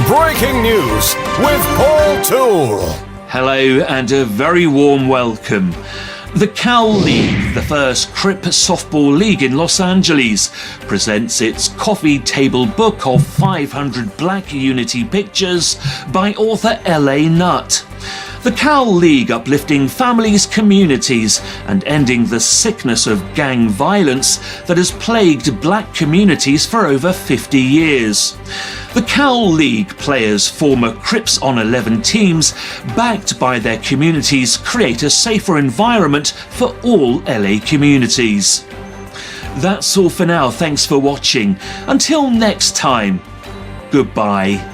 Breaking news with Paul Toole. Hello and a very warm welcome. The Cal League, the first Crip softball league in Los Angeles, presents its coffee table book of 500 Black Unity pictures by author L.A. Nutt. The Cal League uplifting families, communities and ending the sickness of gang violence that has plagued black communities for over 50 years. The Cal League players, former Crips on 11 teams, backed by their communities, create a safer environment for all LA communities. That's all for now. Thanks for watching. Until next time, goodbye.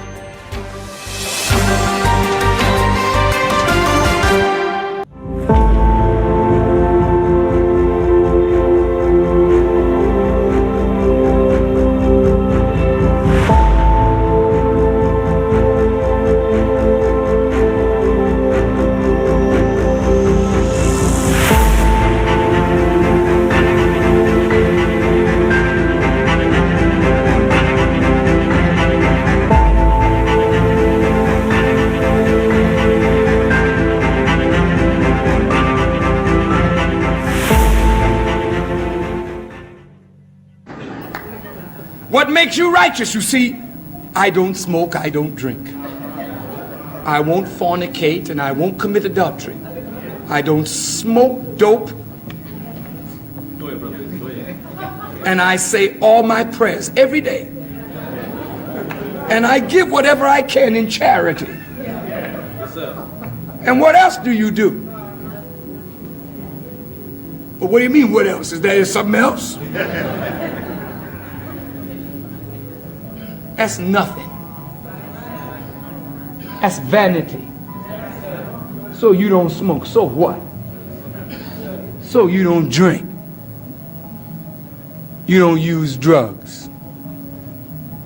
What makes you righteous? You see, I don't smoke, I don't drink. I won't fornicate and I won't commit adultery. I don't smoke dope. And I say all my prayers every day. And I give whatever I can in charity. And what else do you do? Well, what do you mean, what else? Is there something else? That's nothing. That's vanity. So you don't smoke, so what? So you don't drink. You don't use drugs.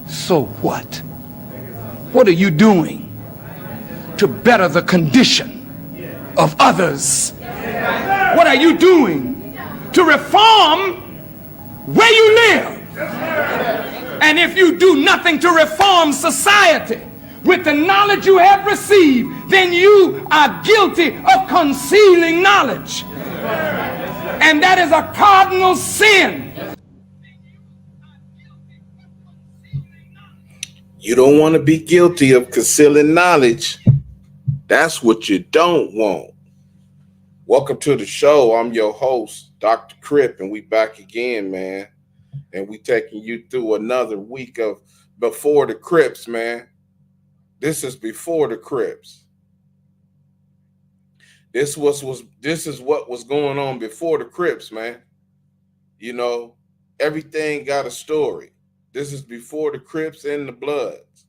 So what? What are you doing to better the condition of others? What are you doing to reform where you live? And if you do nothing to reform society with the knowledge you have received, then you are guilty of concealing knowledge. And that is a cardinal sin. You don't want to be guilty of concealing knowledge. That's what you don't want. Welcome to the show. I'm your host, Dr. Crip, and we back again, man. And we taking you through another week of Before the Crips, man. This is Before the Crips. This is what was going on before the Crips, man. You know, everything got a story. This is before the Crips and the Bloods.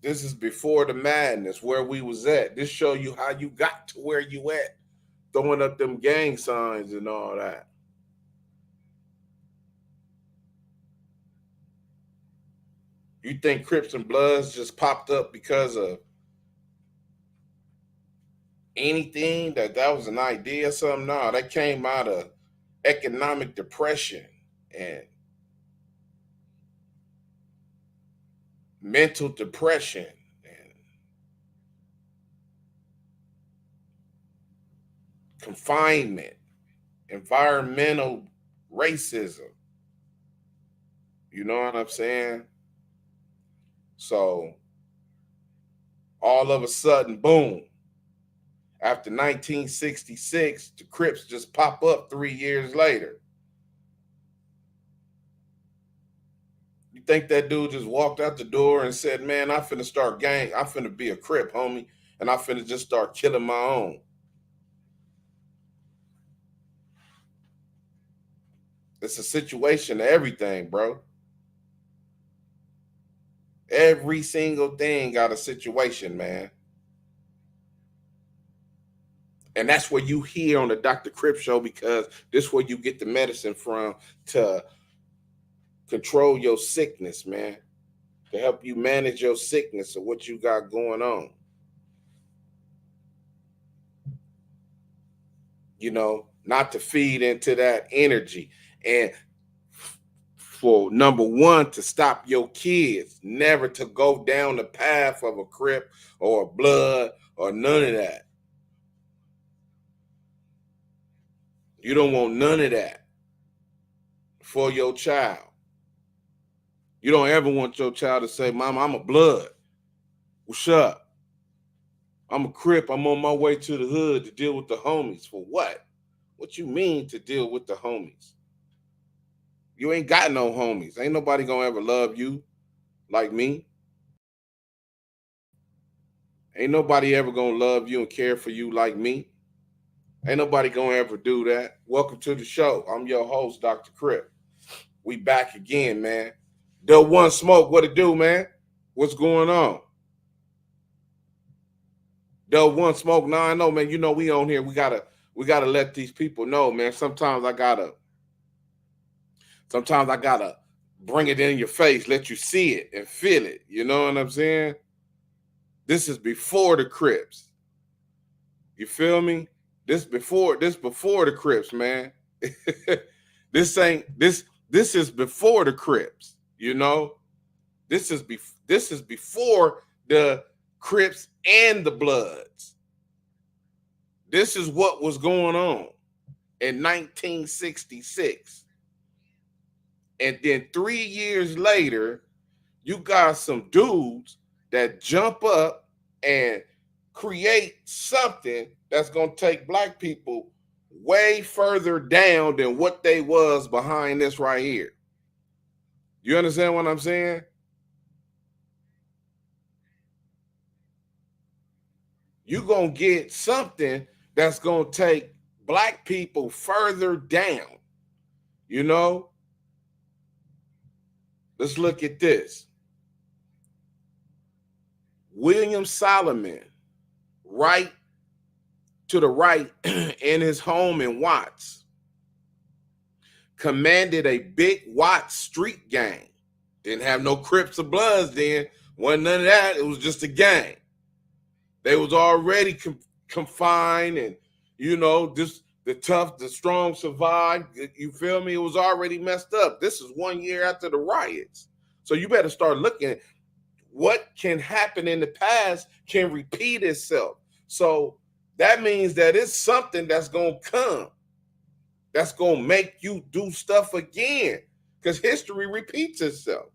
This is before the madness, where we was at. This show you how you got to where you at, throwing up them gang signs and all that. You think Crips and Bloods just popped up because of anything, that was an idea or something? No, that came out of economic depression and mental depression and confinement, environmental racism. You know what I'm saying? So all of a sudden, boom, after 1966, the Crips just pop up 3 years later. You think that dude just walked out the door and said, man, I'm finna be a Crip, homie, and I finna just start killing my own? It's a situation of everything, bro. Every single thing got a situation, man. And that's where you hear on the Dr. Crip show, because this is where you get the medicine from to control your sickness, man, to help you manage your sickness or what you got going on. You know, not to feed into that energy. And for number one, to stop your kids never to go down the path of a Crip or a Blood or none of that. You don't want none of that for your child. You don't ever want your child to say, Mama, I'm a Blood. What's up? I'm a Crip. I'm on my way to the hood to deal with the homies. For what? What you mean to deal with the homies? You ain't got no homies. Ain't nobody gonna ever love you like me. Ain't nobody ever gonna love you and care for you like me. Ain't nobody gonna ever do that. Welcome to the show. I'm your host, Dr. Crip. We back again, man. Del One Smoke, what it do, man? What's going on? Del One Smoke, nah, I know, man. You know we on here. We gotta let these people know, man. Sometimes I gotta bring it in your face, let you see it and feel it. You know what I'm saying? This is before the Crips. You feel me? This before the Crips, man. This is before the Crips, you know? This is before the Crips and the Bloods. This is what was going on in 1966. And then 3 years later, you got some dudes that jump up and create something that's going to take black people way further down than what they was behind this right here. You understand what I'm saying? You're going to get something that's going to take black people further down, you know? Let's look at this. William Solomon, right to the right in his home in Watts, commanded a big Watts street gang. Didn't have no Crips or Bloods then. Wasn't none of that. It was just a gang. They was already confined and, you know, the tough, the strong survived. You feel me? It was already messed up. This is 1 year after the riots. So you better start looking at what can happen in the past can repeat itself. So that means that it's something that's going to come that's going to make you do stuff again, because history repeats itself,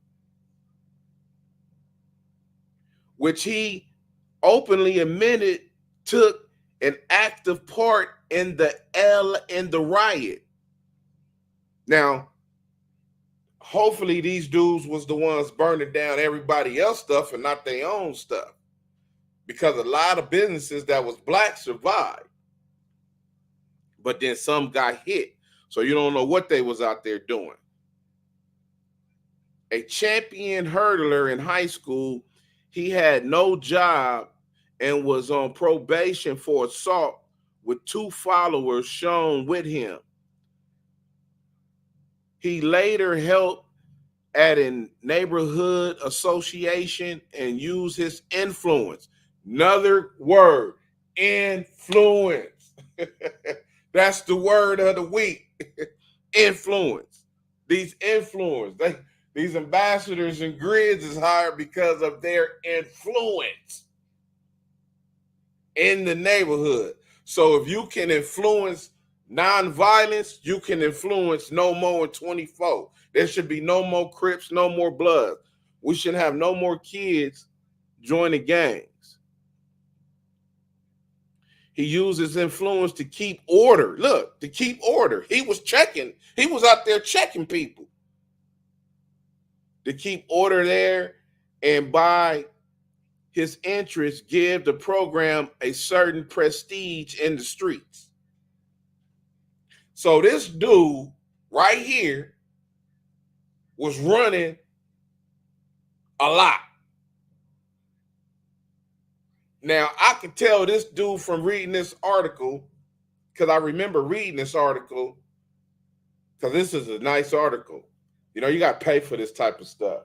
which he openly admitted took an active part in the riot. Now, hopefully these dudes was the ones burning down everybody else's stuff and not their own stuff, because a lot of businesses that was black survived, but then some got hit. So you don't know what they was out there doing. A champion hurdler in high school, he had no job and was on probation for assault with 2 followers shown with him. He later helped at a neighborhood association and used his influence. Another word, influence. That's the word of the week. Influence. These ambassadors and grids is hired because of their influence in the neighborhood. So if you can influence nonviolence, you can influence no more in 24. There should be no more Crips, no more Bloods. We should have no more kids joining gangs. He uses influence to keep order. Look, to keep order. He was out there checking people. To keep order there, and by his interest, give the program a certain prestige in the streets. So this dude right here was running a lot. Now, I can tell this dude from reading this article, because I remember reading this article, because this is a nice article. You know, you got to pay for this type of stuff.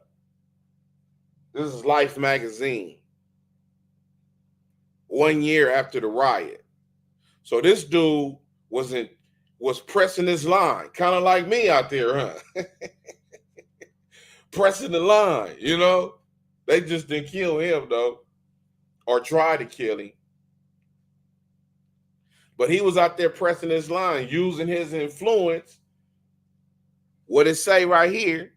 This is Life magazine. 1 year after the riot. So this dude was pressing his line, kind of like me out there, huh? pressing the line, you know. They just didn't kill him though, or try to kill him. But he was out there pressing his line, using his influence. What it say right here?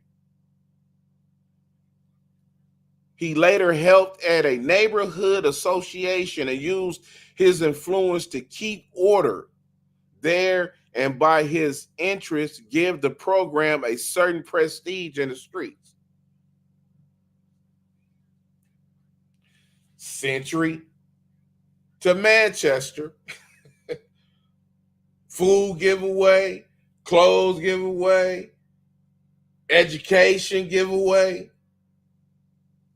He later helped at a neighborhood association and used his influence to keep order there, and by his interest, give the program a certain prestige in the streets. Century to Manchester. Food giveaway, clothes giveaway, education giveaway,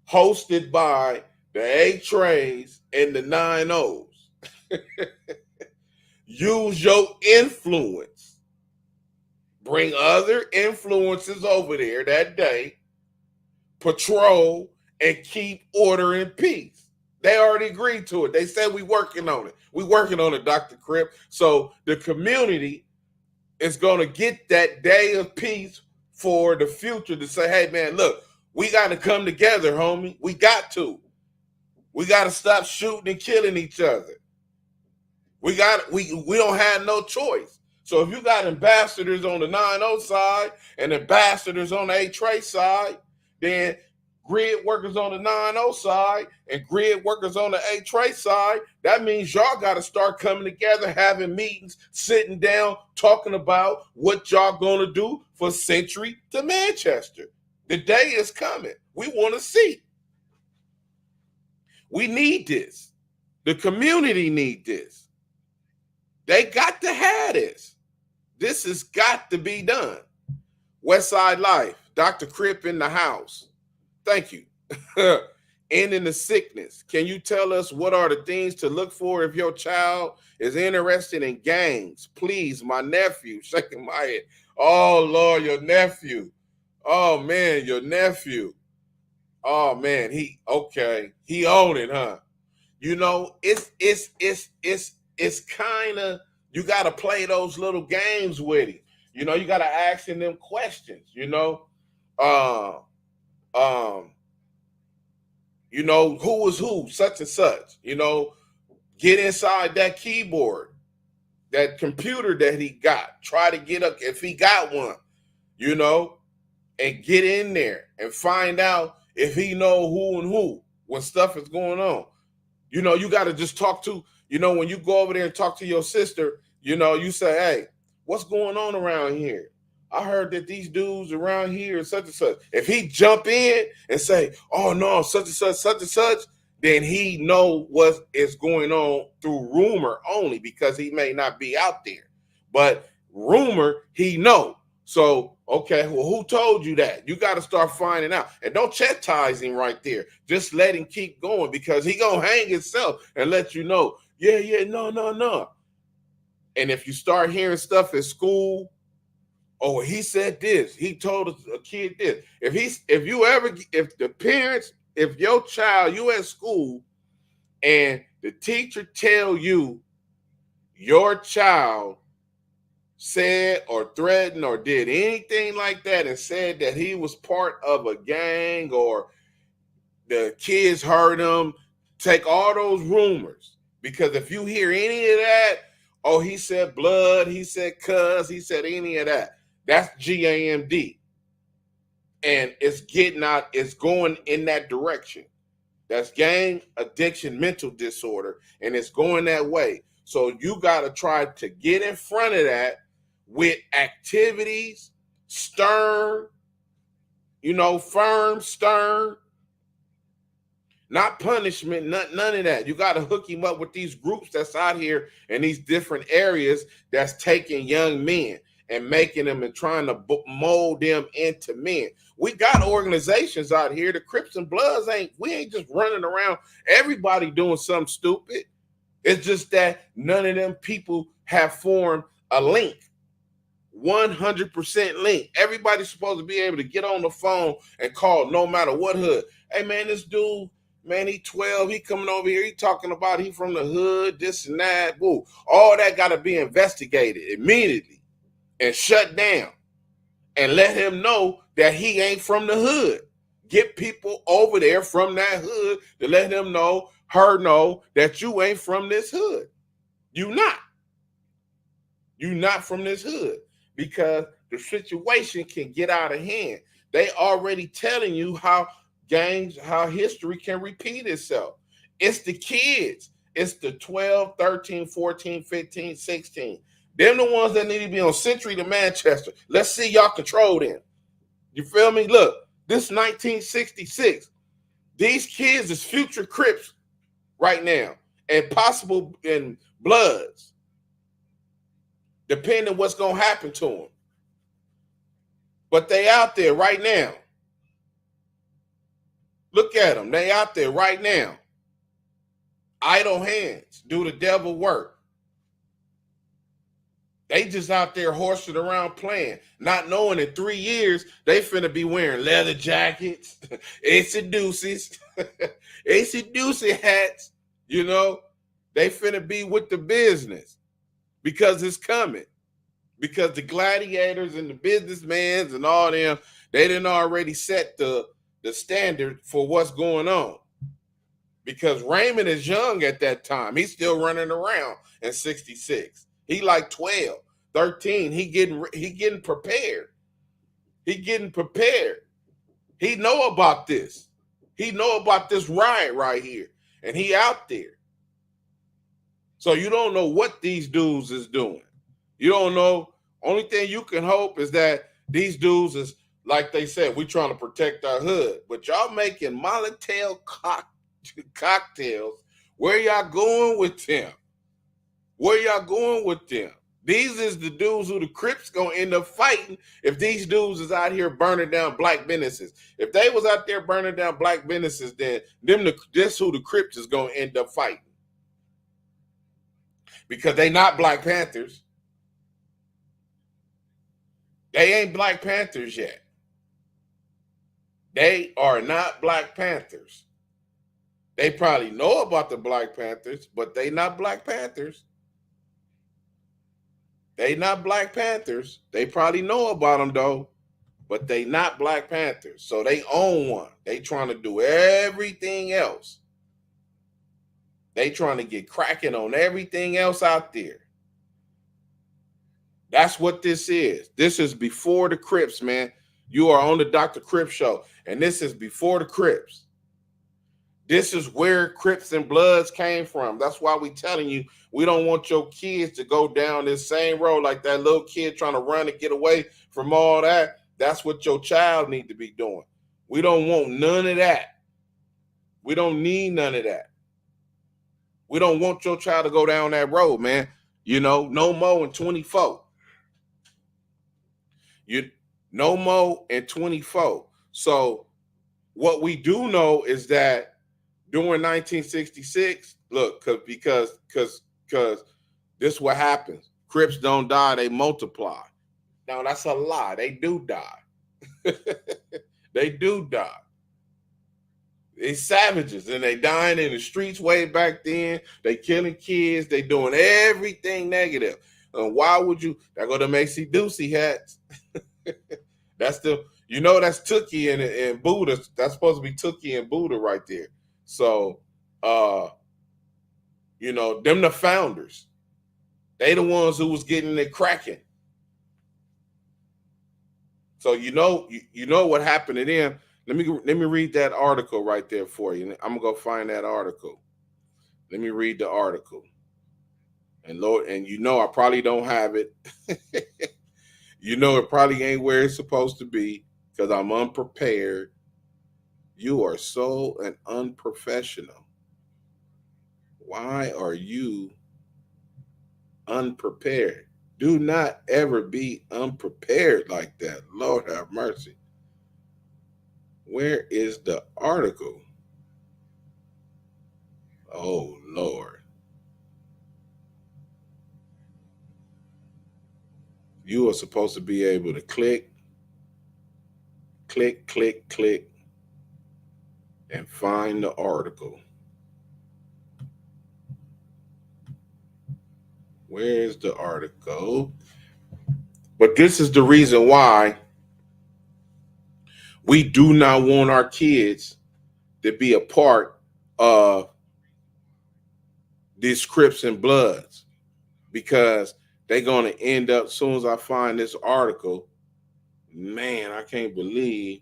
hosted by the 8 Trays and the 9 O's. Use your influence. Bring other influences over there that day, patrol, and keep order and peace. They already agreed to it. They said we working on it. We working on it, Dr. Crip. So the community is going to get that day of peace for the future to say, hey, man, look, we got to come together, homie. We got to. We got to stop shooting and killing each other. We don't have no choice. So if you got ambassadors on the 9-0 side and ambassadors on the 8 Tray side, then grid workers on the 9-0 side and grid workers on the 8 Tray side, that means y'all got to start coming together, having meetings, sitting down, talking about what y'all going to do for Century to Manchester. The day is coming. We want to see. We need this. The community need this. They got to have this. This has got to be done. Westside Life, Dr. Crip in the house. Thank you. Ending the sickness. Can you tell us what are the things to look for if your child is interested in gangs? Please, my nephew, shaking my head. Oh, Lord, your nephew. Oh, man, your nephew. Oh, man, he own it, huh? You know, it's kind of, you got to play those little games with him. You know, you got to ask him them questions, you know. You know, who is who, such and such, you know, get inside that keyboard, that computer that he got, try to get up if he got one, you know, and get in there and find out if he know who and who when stuff is going on. You know, you got to just talk to, you know, when you go over there and talk to your sister, you know, you say, hey, what's going on around here? I heard that these dudes around here and such and such. If he jump in and say, oh, no, such and such, then he know what is going on through rumor only because he may not be out there. But rumor, he know. So, okay, well, who told you that? You got to start finding out. And don't chastise him right there. Just let him keep going because he going to hang himself and let you know, no. And if you start hearing stuff at school, oh, he said this, he told a kid this. If your child, you at school and the teacher tell you your child said or threatened or did anything like that and said that he was part of a gang or the kids heard him, take all those rumors. Because if you hear any of that, oh, he said blood, he said cuz, he said any of that. That's GAMD. And it's going in that direction. That's gang addiction mental disorder, and it's going that way. So you got to try to get in front of that with activities, stern, you know, firm, stern, not punishment, none of that. You got to hook him up with these groups that's out here in these different areas that's taking young men and making them and trying to mold them into men. We got organizations out here. The Crips and Bloods we ain't just running around, everybody doing something stupid. It's just that none of them people have formed a link, 100% link. Everybody's supposed to be able to get on the phone and call no matter what hood. Hey, man, this dude, man, he 12, he coming over here, he talking about he from the hood, this and that, boo. All that got to be investigated immediately and shut down. and let him know that he ain't from the hood. Get people over there from that hood to let him know, her know that you ain't from this hood. You not. You not from this hood, because the situation can get out of hand. They already telling you how gangs, how history can repeat itself. It's the kids. It's the 12, 13, 14, 15, 16. Them the ones that need to be on Century to Manchester. Let's see y'all control them. You feel me? Look, this 1966. These kids is future Crips right now, and possible in Bloods, depending what's going to happen to them. But they out there right now. Look at them. They out there right now. Idle hands, do the devil work. They just out there horsing around playing, not knowing in 3 years they finna be wearing leather jackets, ace-a-deuces, ace-a-deuce hats. You know, they finna be with the business because it's coming. Because the gladiators and the businessmen and all them, they didn't already set the standard for what's going on. Because Raymond is young at that time. He's still running around in 66. He like 12, 13. He getting prepared. He getting prepared. He know about this. He know about this riot right here. And he out there. So you don't know what these dudes is doing. You don't know. Only thing you can hope is that these dudes is, like they said, we trying to protect our hood. But y'all making Molotov cocktails. Where y'all going with them? Where y'all going with them? These is the dudes who the Crips gonna end up fighting if these dudes is out here burning down black businesses. If they was out there burning down black businesses, then this who the Crips is gonna end up fighting. Because they not Black Panthers. They ain't Black Panthers yet. They are not Black Panthers. They probably know about the Black Panthers, but they not Black Panthers. They not Black Panthers. They probably know about them though, but they not Black Panthers. So they own one. They trying to do everything else. They trying to get cracking on everything else out there. That's what this is. This is before the Crips, man. You are on the Dr. Crip show, and this is before the Crips. This is where Crips and Bloods came from. That's why we telling you we don't want your kids to go down this same road like that little kid trying to run and get away from all that. That's what your child need to be doing. We don't want none of that. We don't need none of that. We don't want your child to go down that road, man. You know, no more in 24. No more in 24. So what we do know is that during 1966, look, because this is what happens. Crips don't die, they multiply. Now that's a lie. They do die. They do die. They savage and they dying in the streets way back then. They killing kids. They doing everything negative. And why would you? That go to Macy Doocy hats. That's the, you know, that's Tookie and Buddha. That's supposed to be Tookie and Buddha right there. So, you know, them the founders. They the ones who was getting it cracking. So you know what happened to them. Let me read that article right there for you. I'm gonna go find that article. Let me read the article. And Lord, and you know I probably don't have it. You know it probably ain't where it's supposed to be because I'm unprepared. You are so an unprofessional. Why are you unprepared? Do not ever be unprepared like that. Lord have mercy. Where is the article? Oh, Lord. You are supposed to be able to click, and find the article. Where's the article? But this is the reason why We do not want our kids to be a part of these Crips and Bloods, because they're going to end up, as soon as I find this article, man, I can't believe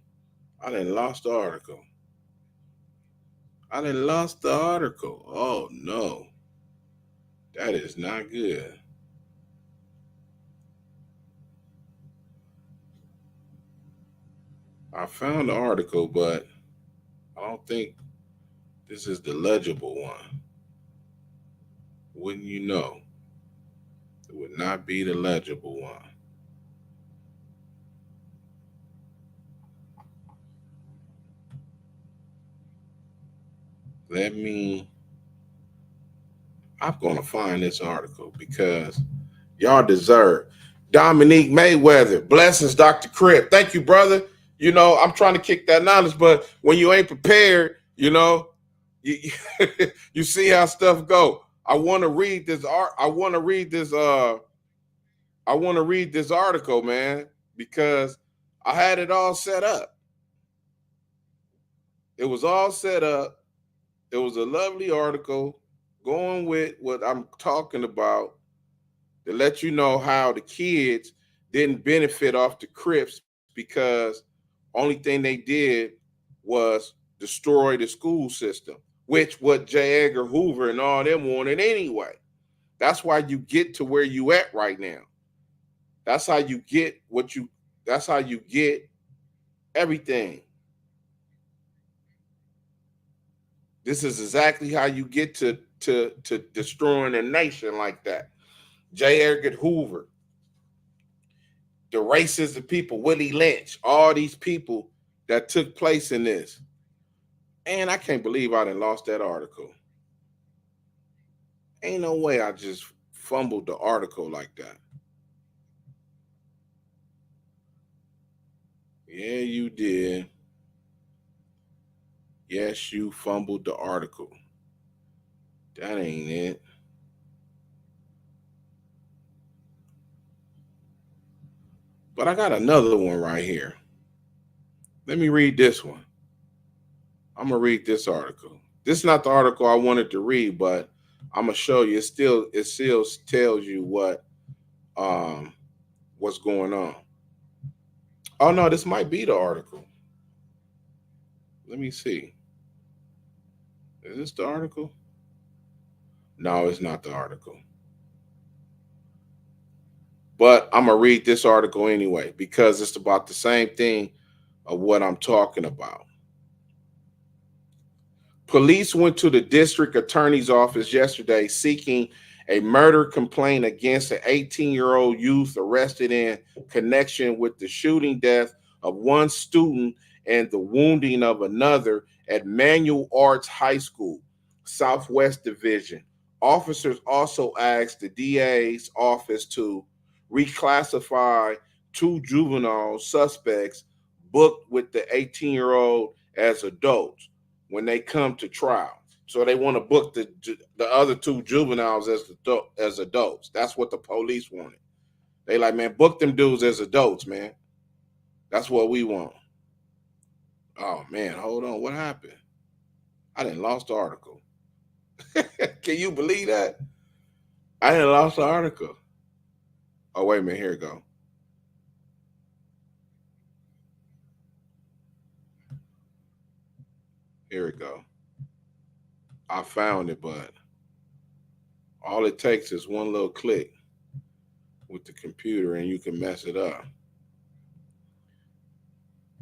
I done lost the article. Oh, no. That is not good. I found the article, but I don't think this is the legible one. Wouldn't you know? It would not be the legible one. I'm going to find this article because y'all deserve. Dominique Mayweather, blessings, Dr. Crip. Thank you, brother. You know, I'm trying to kick that knowledge, but when you ain't prepared, you know, you, you see how stuff go. I want to read this article, man, because I had it all set up. It was all set up. It was a lovely article going with what I'm talking about, to let you know how the kids didn't benefit off the Crips, because only thing they did was destroy the school system, which what J. Edgar Hoover and all them wanted anyway. That's why you get to where you at right now. That's how you get that's how you get everything. This is exactly how you get to destroying a nation like that. J. Edgar Hoover, the racist of people, Willie Lynch, all these people that took place in this. And I can't believe I done lost that article. Ain't no way I just fumbled the article like that. Yeah, you did. Yes, you fumbled the article. That ain't it. But I got another one right here. Let me read this one. I'm going to read this article. This is not the article I wanted to read, but I'm going to show you. It still tells you what's going on. Oh, no, this might be the article. Let me see. Is this the article? No, it's not the article. But I'm going to read this article anyway, because it's about the same thing of what I'm talking about. Police went to the district attorney's office yesterday seeking a murder complaint against an 18-year-old youth arrested in connection with the shooting death of one student and the wounding of another at Manual Arts High School, Southwest Division. Officers also asked the DA's office to reclassify two juvenile suspects booked with the 18-year-old as adults when they come to trial. So they want to book the other two juveniles as adults. That's what the police wanted. They like, man, book them dudes as adults, man. That's what we want. Oh, man, hold on. What happened? I done lost the article. Can you believe that? I done lost the article. Oh, wait a minute. Here we go. Here we go. I found it, but all it takes is one little click with the computer and you can mess it up.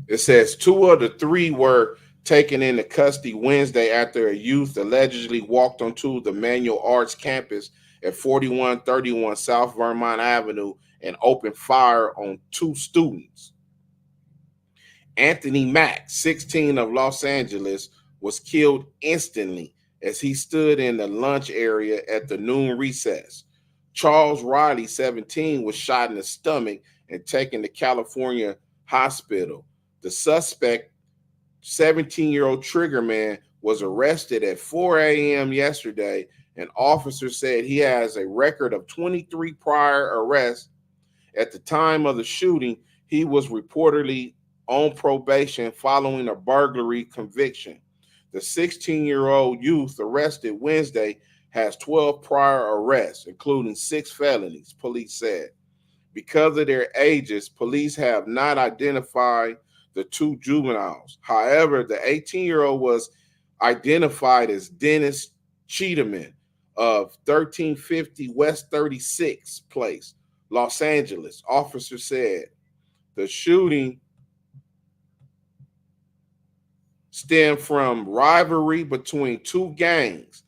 It says 2 of the 3 were taken into custody Wednesday after a youth allegedly walked onto the Manual Arts campus at 4131 South Vermont Avenue and opened fire on 2 students. Anthony Mack, 16, of Los Angeles, was killed instantly as he stood in the lunch area at the noon recess. Charles Riley, 17, was shot in the stomach and taken to California hospital. The suspect, 17-year-old triggerman, was arrested at 4 a.m. yesterday, and officers said he has a record of 23 prior arrests. At the time of the shooting, he was reportedly on probation following a burglary conviction. The 16-year-old youth arrested Wednesday has 12 prior arrests, including 6 felonies, police said. Because of their ages, police have not identified the 2 juveniles. However, the 18-year-old was identified as Dennis Cheatman of 1350 West 36th Place, Los Angeles. Officers said the shooting stemmed from rivalry between 2 gangs,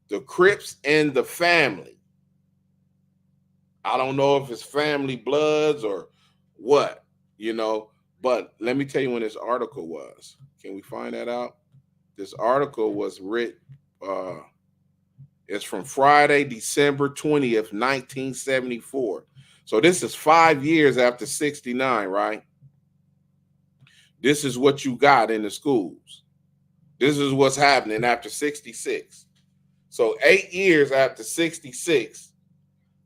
the Crips and the family. I don't know if it's family bloods or what, but let me tell you when this article was. Can we find that out? This article was written, it's from Friday, December 20th, 1974. So this is 5 years after 69, right? This is what you got in the schools. This is what's happening after 66. So 8 years after 66,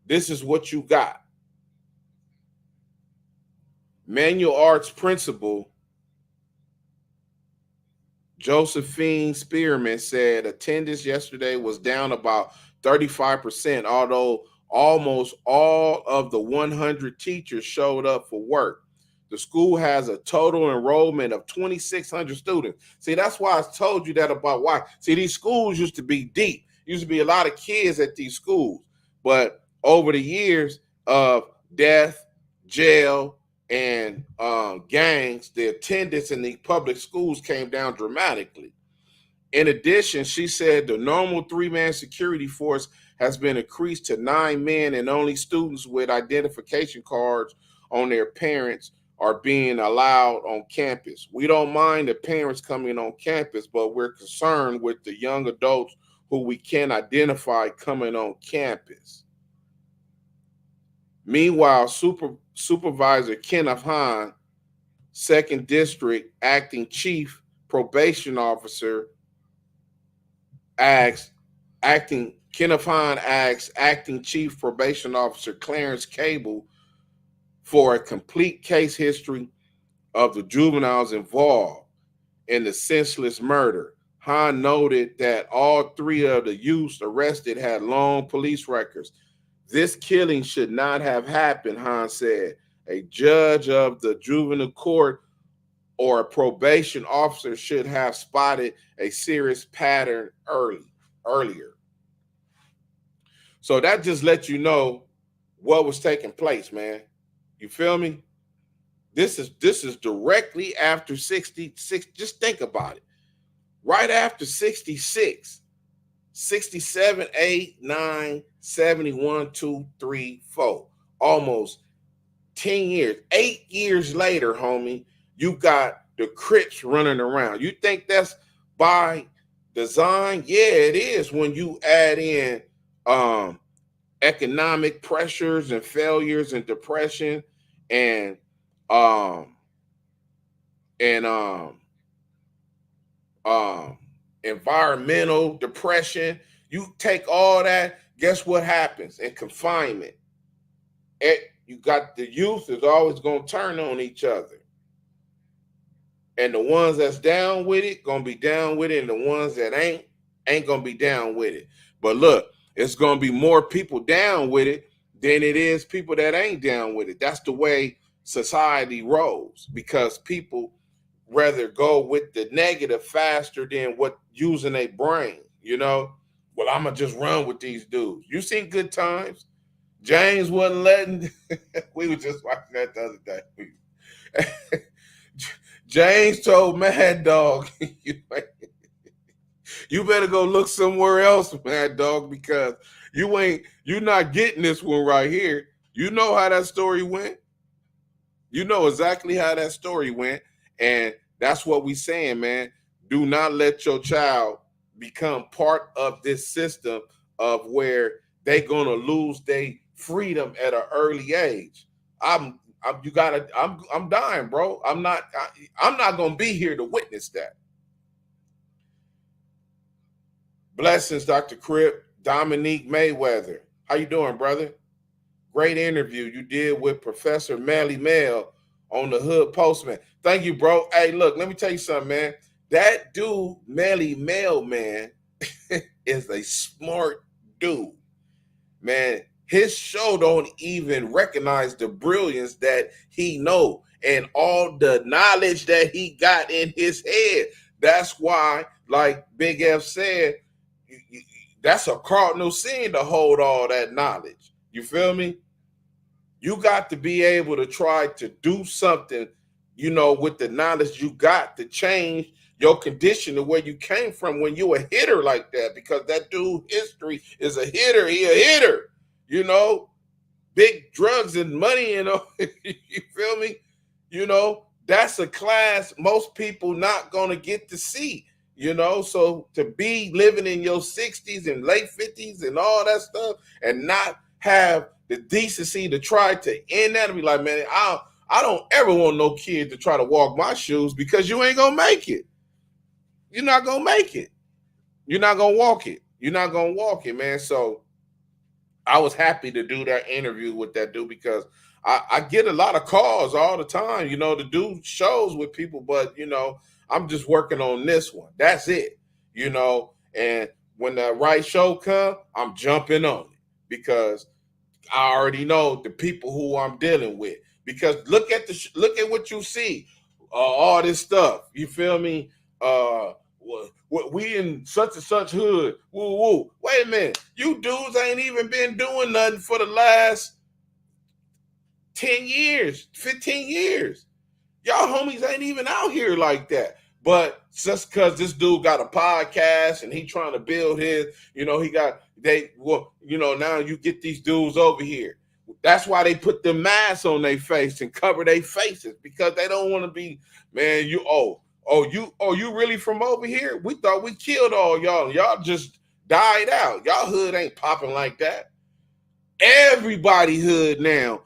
this is what you got. Manual arts principal Josephine Spearman said attendance yesterday was down about 35%, although almost all of the 100 teachers showed up for work. The school has a total enrollment of 2,600 students. See, that's why I told you that about why. See, these schools used to be deep. Used to be a lot of kids at these schools. But over the years of death, jail, and gangs, the attendance in the public schools came down dramatically. In addition, she said the normal 3-man security force has been increased to 9 men, and only students with identification cards on their parents are being allowed on campus. We don't mind the parents coming on campus, but we're concerned with the young adults who we can't identify coming on campus. Meanwhile, Supervisor Kenneth Hahn, 2nd District Acting Chief Probation Officer, Kenneth Hahn asked Acting Chief Probation Officer Clarence Cable for a complete case history of the juveniles involved in the senseless murder. Hahn noted that all 3 of the youths arrested had long police records. This killing should not have happened, Hahn said. A judge of the juvenile court or a probation officer should have spotted a serious pattern earlier. So that just lets you know what was taking place, man. You feel me? This is directly after 66. Just think about it. Right after 66, 67, 8, 9, 71, 2, 3, 4. Almost 10 years. 8 years later, homie, you got the Crips running around. You think that's by design? Yeah, it is when you add in economic pressures and failures and depression and environmental depression. You take all that, guess what happens in confinement? You got the youth is always going to turn on each other. And the ones that's down with it, going to be down with it. And the ones that ain't going to be down with it. But look, it's going to be more people down with it than it is people that ain't down with it. That's the way society rolls, because people rather go with the negative faster than what using a brain, Well, I'm going to just run with these dudes. You seen Good Times? James wasn't letting, we were just watching that the other day. James told Mad Dog, you better go look somewhere else, Mad Dog, because you're not getting this one right here. You know how that story went. You know exactly how that story went. And that's what we saying, man. Do not let your child become part of this system of where they gonna lose their freedom at an early age. I'm dying, bro. I'm not gonna be here to witness that. Blessings, Dr. Crip. Dominique Mayweather. How you doing, brother? Great interview you did with Professor Melly Mel on the hood postman. Thank you, bro. Hey, look, let me tell you something, man. That dude, Melly Mailman, is a smart dude. Man, his show don't even recognize the brilliance that he know and all the knowledge that he got in his head. That's why, like Big F said, that's a cardinal sin to hold all that knowledge. You feel me? You got to be able to try to do something, with the knowledge you got to change your condition to where you came from when you a hitter like that, because that dude history is a hitter. He a hitter, big drugs and money, you feel me? That's a class most people not going to get to see, so to be living in your 60s and late 50s and all that stuff and not have the decency to try to end that and be like, man, I don't ever want no kid to try to walk my shoes, because you ain't going to make it. You're not going to make it. You're not going to walk it. You're not going to walk it, man. So I was happy to do that interview with that dude, because I get a lot of calls all the time, to do shows with people, but, I'm just working on this one. That's it, and when the right show comes, I'm jumping on it, because I already know the people who I'm dealing with. Because look at what you see, all this stuff. You feel me? We in such and such hood. Woo woo. Wait a minute. You dudes ain't even been doing nothing for the last 10 years, 15 years. Y'all homies ain't even out here like that. But just because this dude got a podcast and he trying to build his, now you get these dudes over here. That's why they put the masks on their face and cover their faces, because they don't want to be, man, you really from over here? We thought we killed all y'all. Y'all just died out. Y'all hood ain't popping like that. Everybody hood now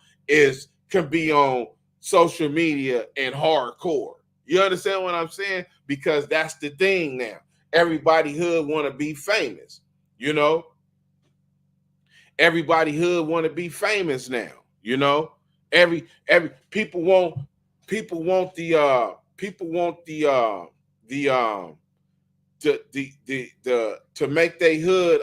can be on social media and hardcore. You understand what I'm saying? Because that's the thing now. Everybody hood want to be famous, Everybody hood want to be famous now, Every people want the to make their hood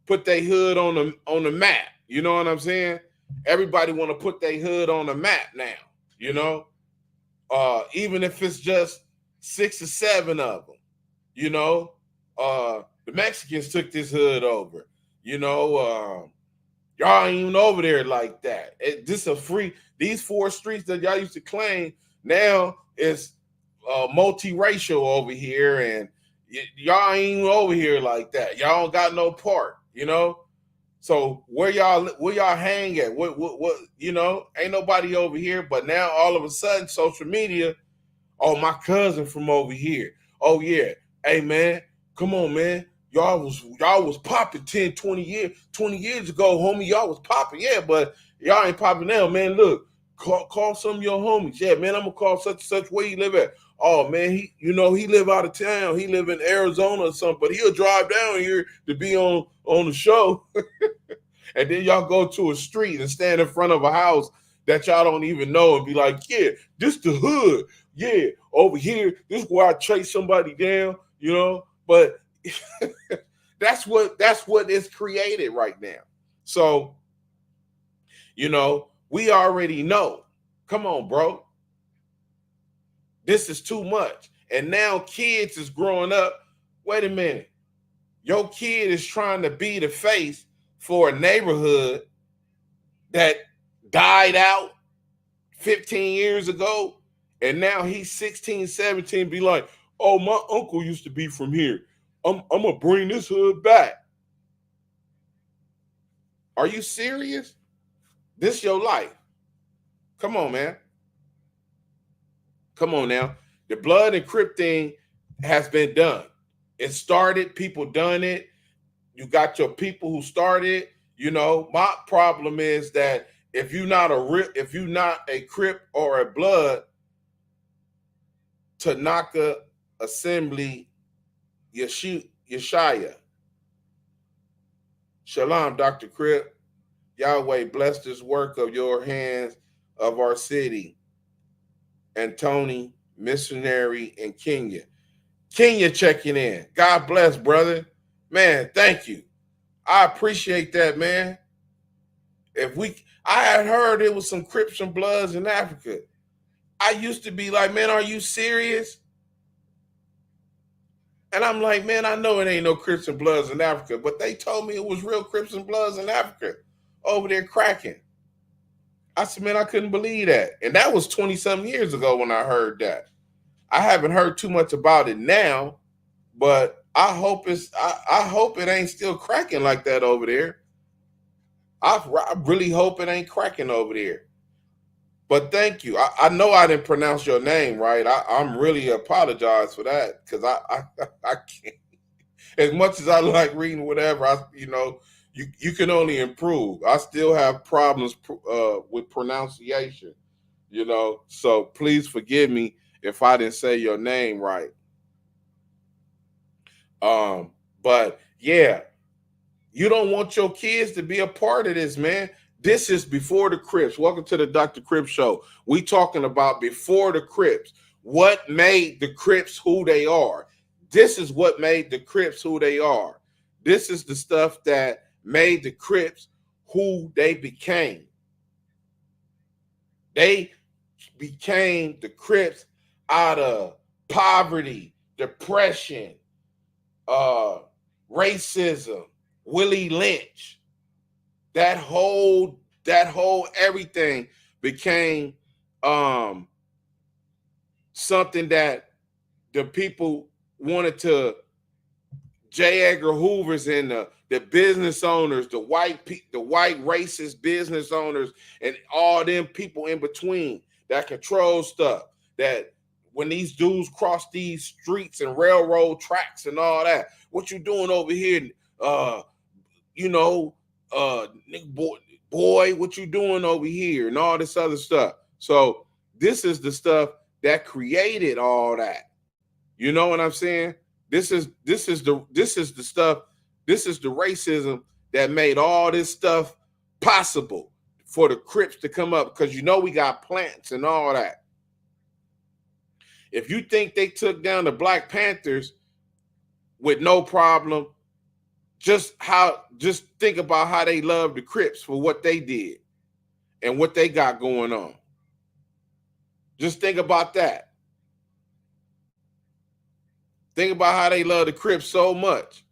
put their hood on the map. You know what I'm saying? Everybody want to put their hood on the map now, even if it's just 6 or 7 of them, the Mexicans took this hood over, y'all ain't even over there like that. These 4 streets that y'all used to claim now is multiracial over here, and y'all ain't even over here like that. Y'all don't got no part, So where y'all hang at? What ain't nobody over here. But now all of a sudden, social media, oh, my cousin from over here. Oh yeah. Hey man, come on, man. Y'all was popping 10, 20 years ago, homie. Y'all was popping, yeah, but y'all ain't popping now, man. Look, call some of your homies. Yeah, man, I'm gonna call such and such. Where you live at? Oh man, he live out of town. He live in Arizona or something, but he'll drive down here to be on the show. And then y'all go to a street and stand in front of a house that y'all don't even know and be like, yeah, this the hood. Yeah, over here, this is where I chase somebody down, But that's what is created right now. So, we already know. Come on, bro. This is too much. And now kids is growing up. Wait a minute. Your kid is trying to be the face for a neighborhood that died out 15 years ago. And now he's 16, 17, be like, oh, my uncle used to be from here. I'm going to bring this hood back. Are you serious? This your life. Come on, man. Come on now. The blood and Crip thing has been done. It started. People done it. You got your people who started. My problem is that if you're not a Crip or a blood, Tanaka Assembly Yeshaya. Shalom, Dr. Crip. Yahweh, bless this work of your hands of our city. And Tony, missionary in Kenya. Kenya checking in. God bless, brother. Man, thank you. I appreciate that, man. I had heard it was some Crips and Bloods in Africa. I used to be like, man, are you serious? And I'm like, man, I know it ain't no Crips and Bloods in Africa, but they told me it was real Crips and Bloods in Africa over there cracking. I said, man, I couldn't believe that. And that was 20-something years ago when I heard that. I haven't heard too much about it now, but I hope it ain't still cracking like that over there. I really hope it ain't cracking over there. But thank you. I know I didn't pronounce your name right. I'm really apologize for that because I can't. As much as I like reading whatever, you can only improve. I still have problems with pronunciation, So please forgive me if I didn't say your name right. But yeah, you don't want your kids to be a part of this, man. This is before the Crips. Welcome to the Dr. Crip Show. We talking about before the Crips. What made the Crips who they are? This is what made the Crips who they are. This is the stuff that made the Crips who they became. They became the Crips out of poverty, depression, racism, Willie Lynch. That whole everything became something that the people wanted to. J. Edgar Hoover's and the business owners, the white racist business owners, and all them people in between that control stuff. That when these dudes cross these streets and railroad tracks and all that, what you doing over here? Boy, what you doing over here? And all this other stuff. So this is the stuff that created all that. You know what I'm saying? This is the stuff. This is the racism that made all this stuff possible for the Crips to come up, because we got plants and all that. If you think they took down the Black Panthers with no problem, just think about how they love the Crips for what they did and what they got going on. Just think about that. Think about how they love the Crips so much.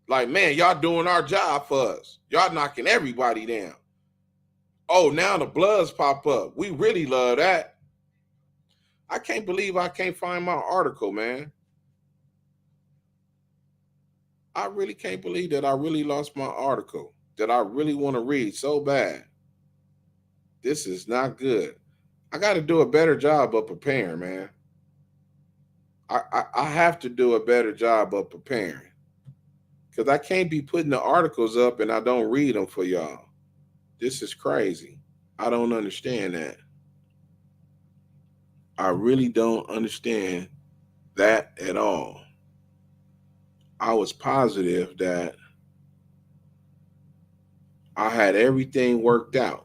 Like, man, y'all doing our job for us. Y'all knocking everybody down. Oh, now the Bloods pop up. We really love that. I can't believe I can't find my article, man. I really can't believe that I really lost my article that I really want to read so bad. This is not good. I got to do a better job of preparing, man. I have to do a better job of preparing, because I can't be putting the articles up and I don't read them for y'all. This is crazy. I don't understand that. I really don't understand that at all. I was positive that I had everything worked out.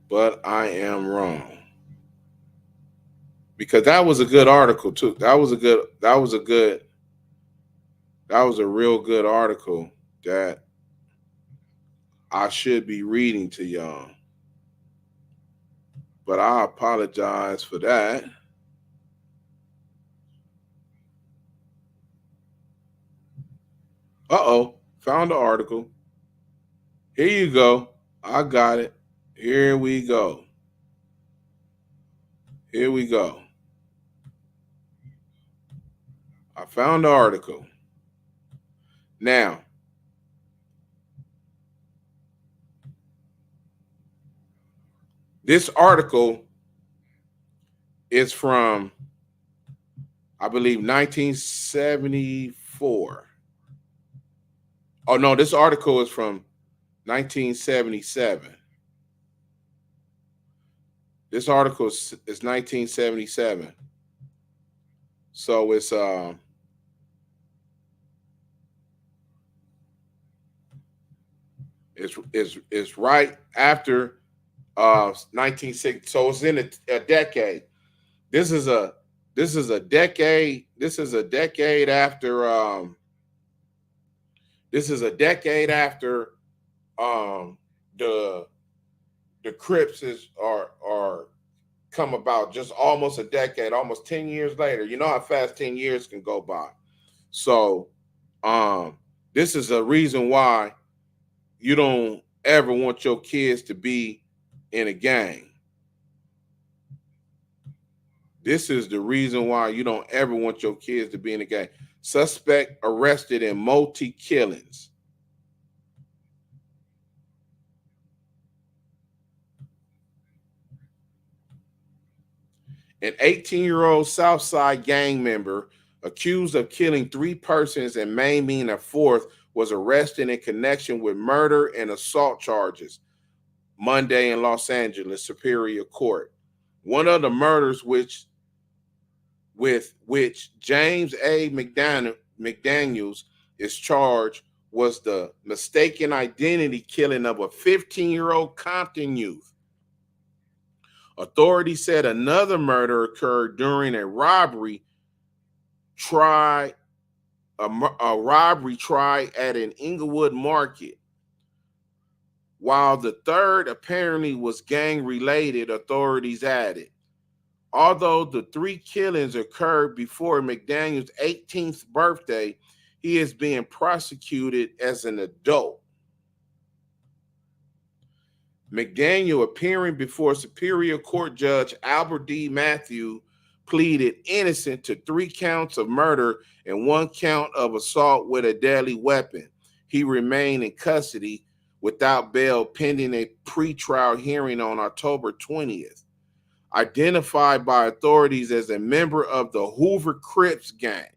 But I am wrong. Because that was a good article too. That was a real good article that I should be reading to y'all. But I apologize for that. Uh-oh, found the article. Here you go. I got it. Here we go. Here we go. I found the article. Now, this article is from, I believe, 1974. Oh, no, this article is from 1977. This article is 1977. So it's It's right after 1960. So it's in a decade. This is a decade. This is a decade after this is a decade after um the Crips are come about, just almost a decade, almost 10 years later. You know how fast 10 years can go by. So this is a reason why you don't ever want your kids to be in a gang. This is the reason why you don't ever want your kids to be in a gang. Suspect arrested in multi killings. An 18-year-old Southside gang member accused of killing 3 persons and maiming a 4th was arrested in connection with murder and assault charges Monday in Los Angeles Superior Court. One of the murders with which James A. McDaniels is charged was the mistaken identity killing of a 15-year-old Compton youth. Authorities said another murder occurred during a robbery tried at an Inglewood market. While the third apparently was gang related, authorities added. Although the 3 killings occurred before McDaniel's 18th birthday, he is being prosecuted as an adult. McDaniel, appearing before Superior Court Judge Albert D. Matthew, pleaded innocent to 3 counts of murder and 1 count of assault with a deadly weapon. He remained in custody without bail pending a pretrial hearing on October 20th. Identified by authorities as a member of the Hoover Crips gang,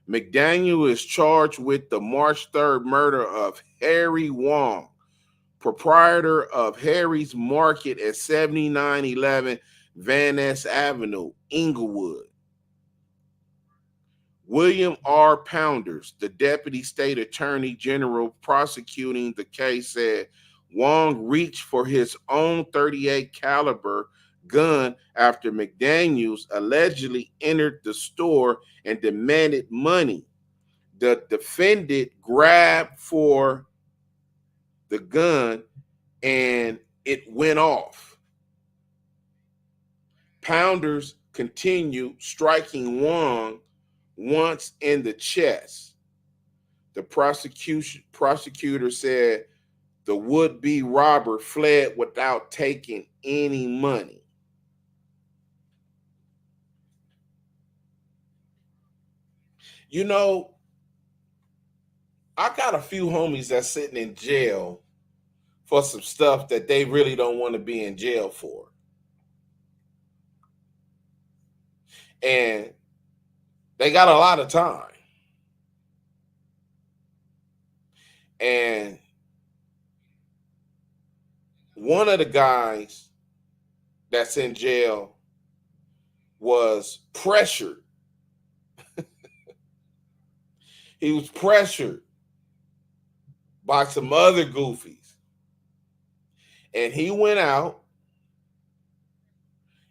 McDaniel is charged with the March 3rd murder of Harry Wong, proprietor of Harry's Market at 7911 Van Ness Avenue, Inglewood. William R. Pounders, the Deputy State Attorney General prosecuting the case, said Wong reached for his own .38 caliber gun after McDaniels allegedly entered the store and demanded money. The defendant grabbed for the gun and it went off. Pounders continued striking Wong once in the chest. The prosecutor said the would-be robber fled without taking any money. You know, I got a few homies that's sitting in jail for some stuff that they really don't want to be in jail for. And they got a lot of time. And one of the guys that's in jail was pressured. He was pressured by some other goofies. And he went out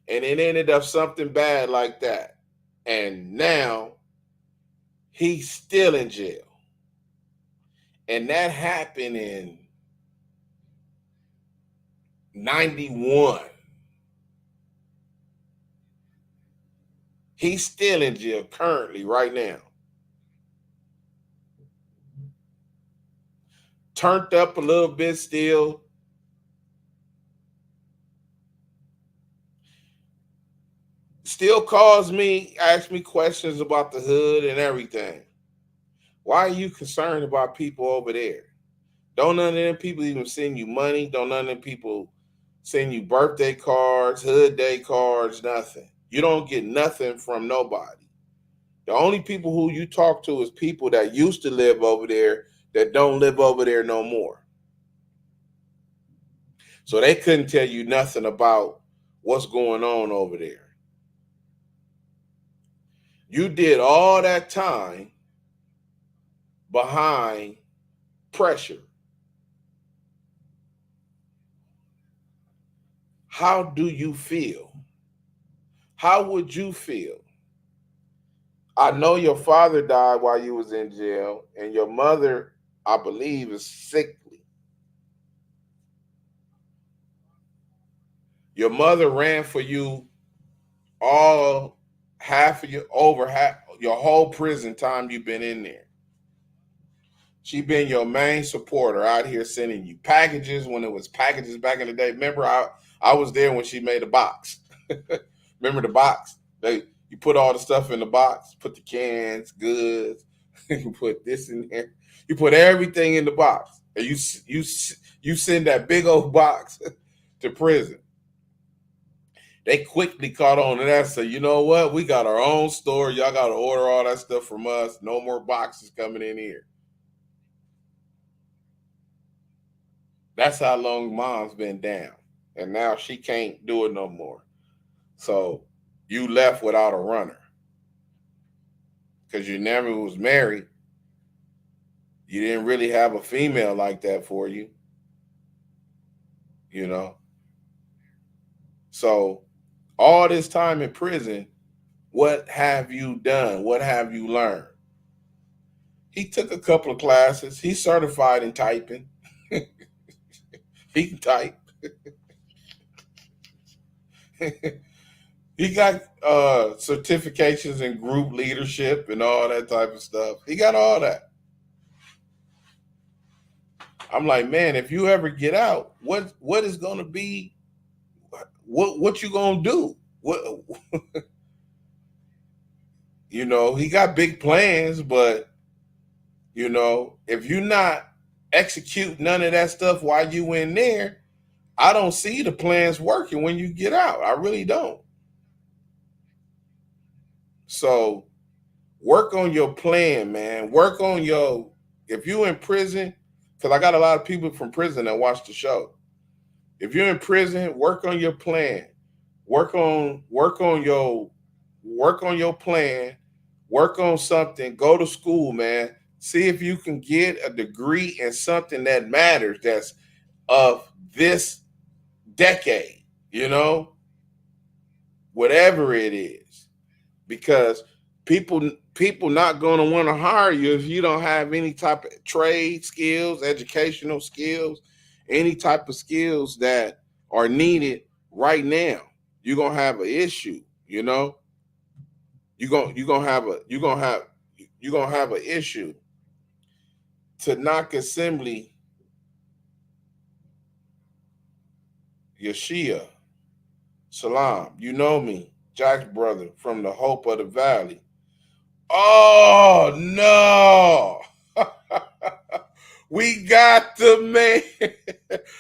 and it ended up something bad like that. And now he's still in jail. And that happened in 91. He's still in jail currently right now. Turned up a little bit still. Still calls me, asks me questions about the hood and everything. Why are you concerned about people over there? Don't none of them people even send you money. Don't none of them people send you birthday cards, hood day cards, nothing. You don't get nothing from nobody. The only people who you talk to is people that used to live over there that don't live over there no more. So they couldn't tell you nothing about what's going on over there. You did all that time behind pressure. How do you feel? How would you feel? I know your father died while you was in jail, and your mother, I believe, is sickly. Your mother ran for you all half of your over half your whole prison time you've been in there. She been your main supporter out here sending you packages when it was packages back in the day. Remember, I was there when she made a box. Remember the box? You put all the stuff in the box, put the cans, goods, you put this in there. You put everything in the box. And you send that big old box to prison. They quickly caught on to that. So you know what? We got our own store. Y'all got to order all that stuff from us. No more boxes coming in here. That's how long mom's been down. And now she can't do it no more. So you left without a runner. Because you never was married. You didn't really have a female like that for you. You know? So all this time in prison, what have you done? What have you learned? He took a couple of classes. He's certified in typing. He can type. He got certifications in group leadership and all that type of stuff. He got all that. I'm like, man, if you ever get out, what is going to be? What you gonna do? What you know? He got big plans, but you know, if you not execute none of that stuff while you in there, I don't see the plans working when you get out. I really don't. So work on your plan, man. Work on if you're in prison, because I got a lot of people from prison that watch the show. If you're in prison, work on your plan. Work on your plan. Work on something. Go to school, man. See if you can get a degree in something that matters, that's of this decade, you know, whatever it is. Because people not going to want to hire you if you don't have any type of trade skills, educational skills, any type of skills that are needed right now. You're gonna have an issue, you know. You're gonna have an issue. To knock assembly, Yeshia, Salam. You know me, Jack's brother from the Hope of the Valley. Oh no. We got the man.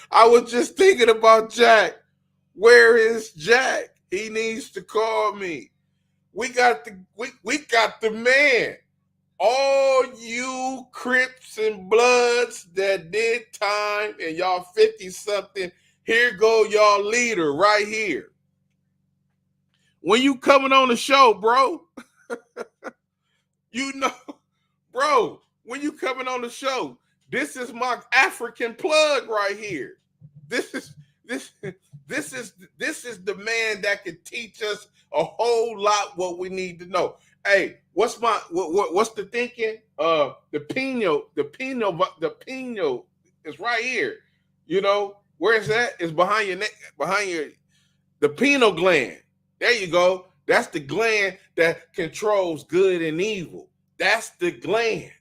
I was just thinking about Jack. Where is Jack? He needs to call me. We got the man. All you Crips and Bloods that did time and y'all 50-something, here go y'all leader right here. When you coming on the show, bro, you know, bro, when you coming on the show, this is my African plug right here. This is the man that can teach us a whole lot what we need to know. Hey, what's the thinking? The pino is right here. You know, where is that? It's behind your neck, the pineal gland. There you go. That's the gland that controls good and evil. That's the gland.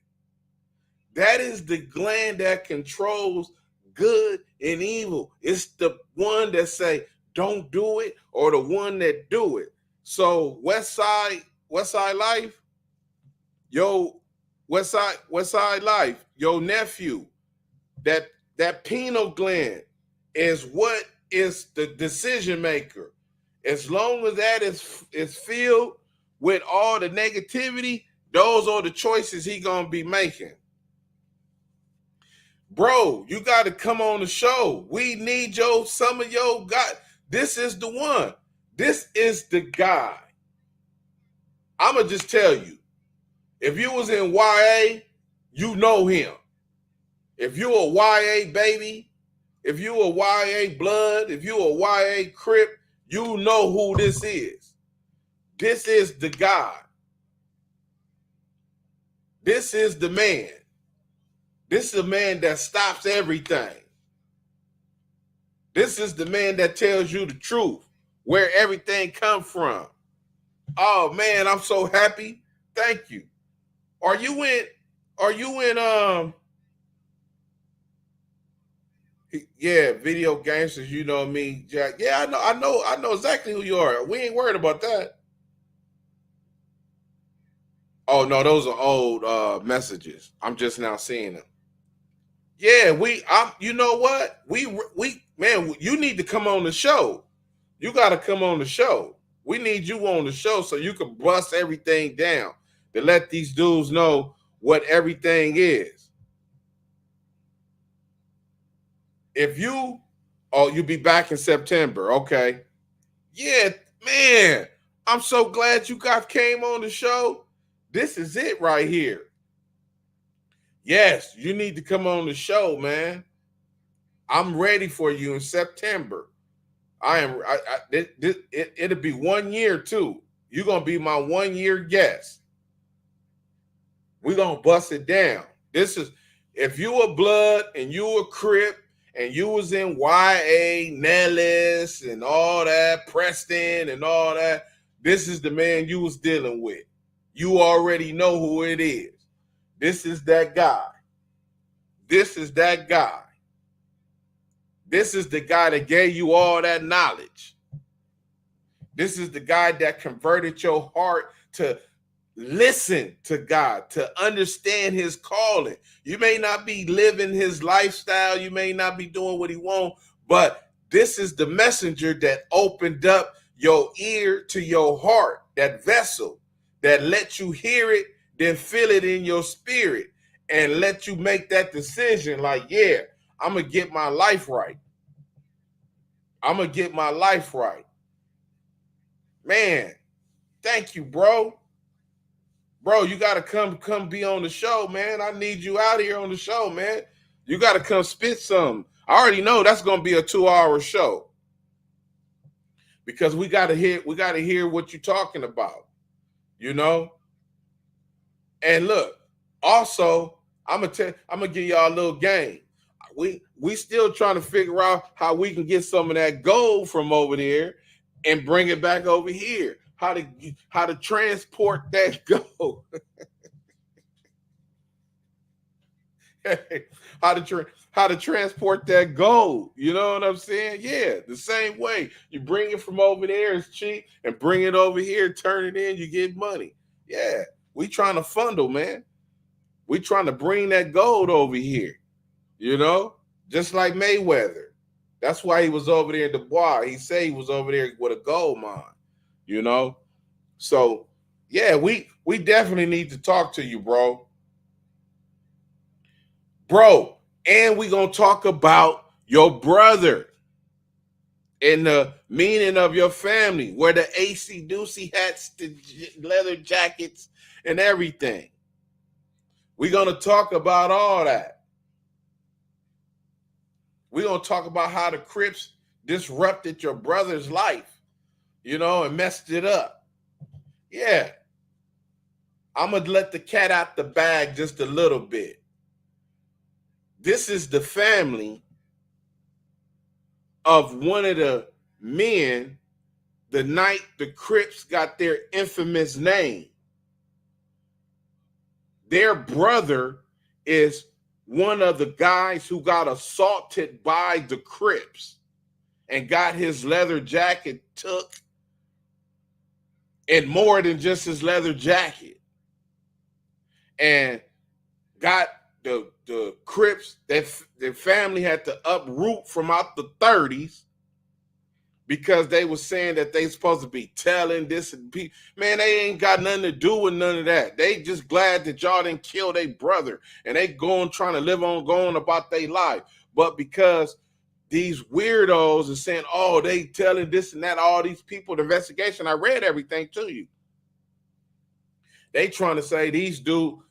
That is the gland that controls good and evil. It's the one that say don't do it, or the one that do it. So West Side Life, West Side Life, your nephew, that pineal gland is what is the decision maker. As long as that is filled with all the negativity, those are the choices he gonna be making. Bro, you got to come on the show. We need some of your guys. This is the one. This is the guy. I'm going to just tell you. If you was in YA, you know him. If you're a YA baby, If you a YA blood, if you a YA Crip, you know who this is. This is the God. This is the man. This is the man that stops everything. This is the man that tells you the truth, where everything comes from. Oh man, I'm so happy. Thank you. Are you in yeah, video gangsters, you know me, Jack. Yeah, I know exactly who you are. We ain't worried about that. Oh no, those are old messages. I'm just now seeing them. Yeah, you know what? We man, you need to come on the show. You got to come on the show. We need you on the show so you can bust everything down to let these dudes know what everything is. If you you'll be back in September, okay? Yeah, man. I'm so glad you guys came on the show. This is it right here. Yes, you need to come on the show, man. I'm ready for you in September. It'll be 1 year too. You're gonna be my 1 year guest. We're gonna bust it down. This is if you a blood and you a Crip and you was in YA, Nellis and all that, Preston and all that, this is the man you was dealing with. You already know who it is. This is that guy. This is that guy. This is the guy that gave you all that knowledge. This is the guy that converted your heart to listen to God, to understand his calling. You may not be living his lifestyle. You may not be doing what he wants, but this is the messenger that opened up your ear to your heart, that vessel that let you hear it, then feel it in your spirit and let you make that decision like, yeah, I'm going to get my life right. I'm going to get my life right. Man, thank you, bro. Bro, you got to come be on the show, man. I need you out here on the show, man. You got to come spit something. I already know that's going to be a 2-hour show because we got to hear what you're talking about, you know? And look, also, I'm going to give y'all a little game. We still trying to figure out how we can get some of that gold from over there and bring it back over here. How to transport that gold. how to transport that gold. You know what I'm saying? Yeah, the same way. You bring it from over there, it's cheap, and bring it over here, turn it in, you get money. Yeah, we trying to fundle, man. We trying to bring that gold over here. You know, just like Mayweather. That's why he was over there in Dubois. He said he was over there with a gold mine, you know? So, yeah, we definitely need to talk to you, bro. Bro, and we going to talk about your brother and the meaning of your family, where the AC Doocy hats, the leather jackets, and everything. We're going to talk about all that. We're going to talk about how the Crips disrupted your brother's life, you know, and messed it up. Yeah. I'm going to let the cat out the bag just a little bit. This is the family of one of the men the night the Crips got their infamous name. Their brother is one of the guys who got assaulted by the Crips and got his leather jacket took, and more than just his leather jacket, and got the Crips, that their family had to uproot from out the 30s because they were saying that they supposed to be telling this and people. Man, they ain't got nothing to do with none of that. They just glad that y'all didn't kill their brother and they trying to live on going about their life. But because these weirdos are saying, oh, they telling this and that, all these people, the investigation, I read everything to you. They trying to say these dudes,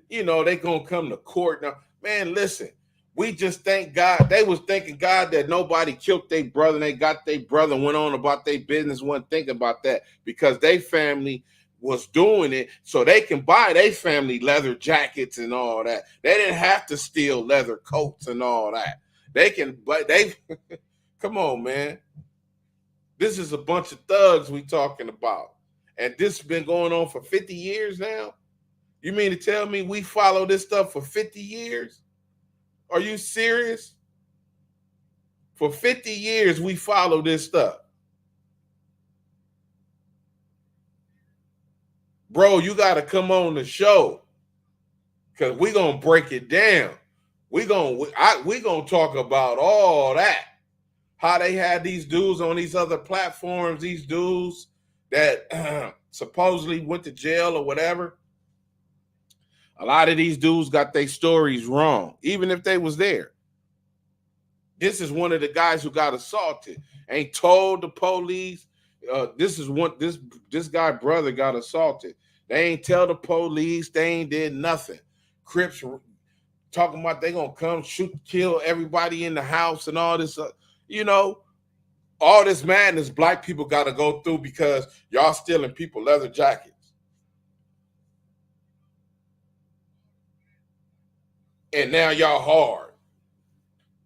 you know, they gonna come to court now. Man, listen, We just thank God. They was thanking God that nobody killed their brother and they got their brother and went on about their business, wasn't thinking about that because their family was doing it so they can buy their family leather jackets and all that. They didn't have to steal leather coats and all that. They can, but they, come on, man. This is a bunch of thugs we talking about. And this has been going on for 50 years now? You mean to tell me we follow this stuff for 50 years? Are you serious? For 50 years, we follow this stuff. Bro, you got to come on the show because we're going to break it down. We're going to talk about all that. How they had these dudes on these other platforms, these dudes that supposedly went to jail or whatever. A lot of these dudes got their stories wrong, even if they was there. This is one of the guys who got assaulted. Ain't told the police. This guy brother got assaulted. They ain't tell the police. They ain't did nothing. Crips talking about they gonna come shoot, kill everybody in the house and all this. All this madness black people got to go through because y'all stealing people leather jackets. And now y'all hard.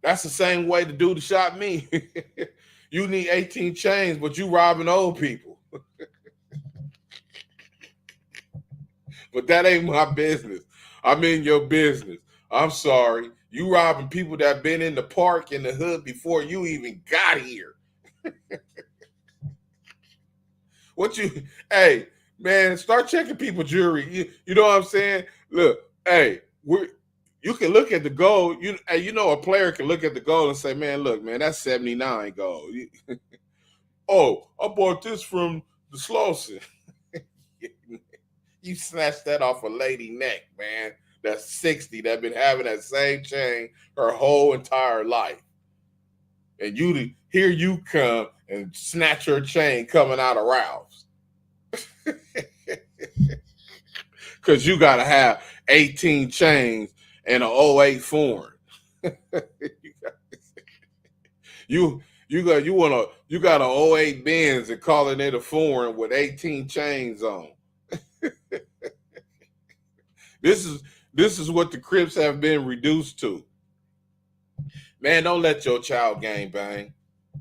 That's the same way the dude shot me. You need 18 chains, but you robbing old people. But that ain't my business. I'm in your business. I'm sorry. You robbing people that been in the park in the hood before you even got here. Hey, man, start checking people jewelry. You know what I'm saying? Look, hey, you can look at the gold. A player can look at the gold and say, man, look, man, that's 79 gold. Oh, I bought this from the Slauson. You snatched that off a lady neck, man. That's 60 that been having that same chain her whole entire life. And here you come and snatch her chain coming out of Ralph's. Because you got to have 18 chains and an '08 foreign. you got an '08 Benz and calling it a foreign with 18 chains on. This is what the Crips have been reduced to. Man, don't let your child gang bang.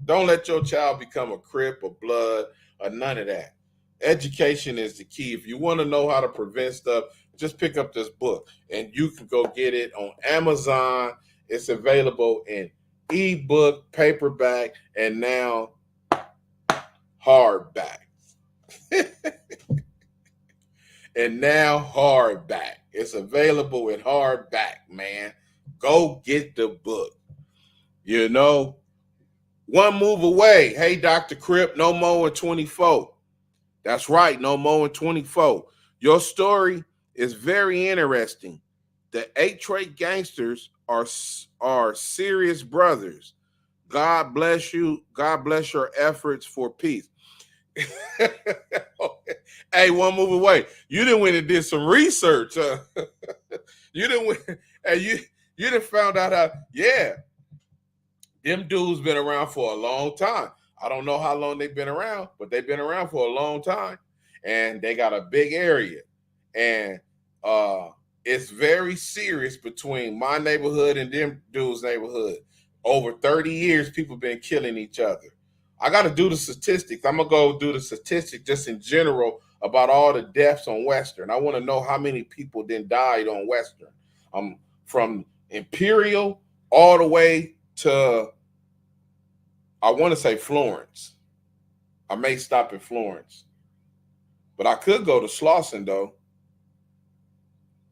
Don't let your child become a Crip or Blood or none of that. Education is the key. If you want to know how to prevent stuff, just pick up this book and you can go get it on Amazon. It's available in ebook, paperback, and now hardback. And now hardback. It's available in hardback, man. Go get the book. One move away. Hey, Dr. Crip, no more in 24. That's right, no more in 24. Your story is very interesting. The 8-trait gangsters are serious brothers. God bless you. God bless your efforts for peace. Hey, one move away. You done went and did some research. You done went, hey, you done found out how, yeah, them dudes been around for a long time. I don't know how long they've been around, but they've been around for a long time. And they got a big area. And it's very serious between my neighborhood and them dudes' neighborhood. Over 30 years, people been killing each other. I got to do the statistics. I'm going to go do the statistics just in general about all the deaths on Western. I want to know how many people then died on Western. From Imperial all the way to, I want to say Florence. I may stop in Florence. But I could go to Slauson, though.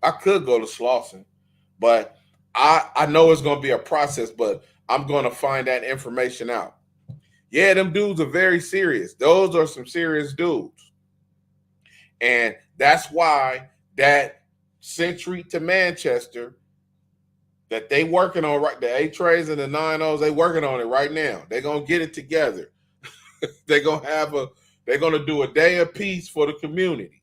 I could go to Slauson. But I know it's going to be a process, but I'm going to find that information out. Yeah, them dudes are very serious. Those are some serious dudes. And that's why that Century to Manchester that they working on, right, the 8-trays and the 9-0s, they working on it right now. They're going to get it together. They're going to do a day of peace for the community.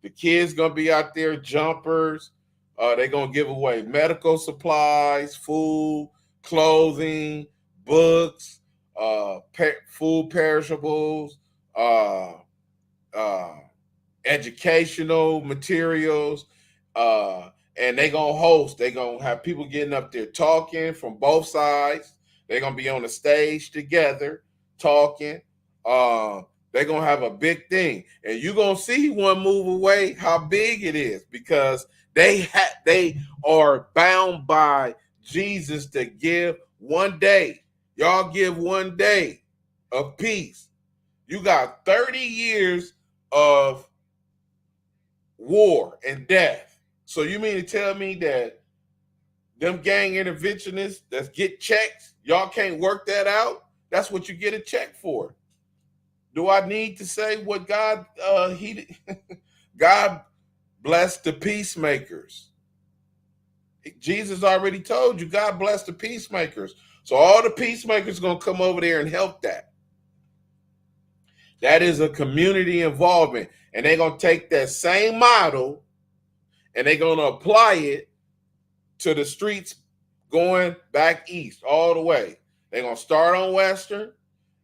The kids going to be out there, jumpers, They're going to give away medical supplies, food, clothing, books, food perishables, uh, uh, educational materials, and they're going to host. They're going to have people getting up there talking from both sides. They're going to be on the stage together talking. They're going to have a big thing. And you're going to see one move away how big it is, because they are bound by Jesus to give one day. Y'all give one day of peace. You got 30 years of war and death. So you mean to tell me that them gang interventionists that get checks, y'all can't work that out? That's what you get a check for. Do I need to say what God God bless the peacemakers? Jesus already told you, God bless the peacemakers. So all the peacemakers going to come over there and help that. That is a community involvement. And they're going to take that same model and they're going to apply it to the streets going back east all the way. They're going to start on Western.